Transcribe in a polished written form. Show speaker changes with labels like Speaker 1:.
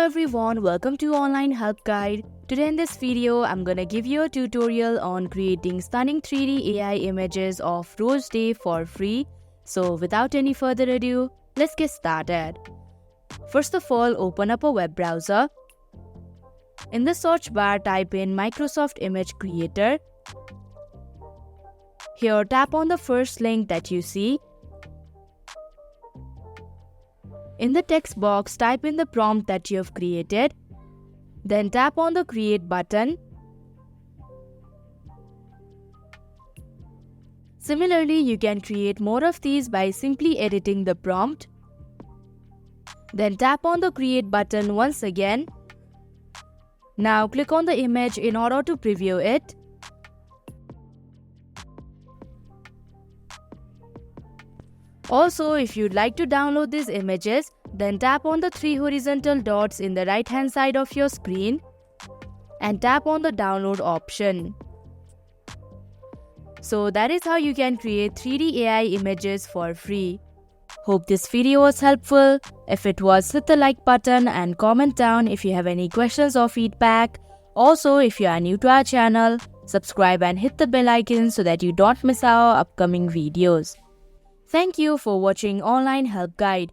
Speaker 1: everyone, welcome to Online Help Guide. Today in this video, I'm gonna give you a tutorial on creating stunning 3D AI images of Rose Day for free. So without any further ado, let's get started. First of all, open up a web browser. In the search bar, type in Microsoft Image Creator. Here, tap on the first link that you see. In the text box, type in the prompt that you have created. Then tap on the Create button. Similarly, you can create more of these by simply editing the prompt. Then tap on the Create button once again. Now click on the image in order to preview it. Also, if you'd like to download these images, then tap on the 3 horizontal dots in the right hand side of your screen and tap on the download option. So that is how you can create 3D AI images for free. Hope this video was helpful. If it was, hit the like button and comment down if you have any questions or feedback. Also, if you are new to our channel, subscribe and hit the bell icon so that you don't miss our upcoming videos. Thank you for watching Online Help Guide.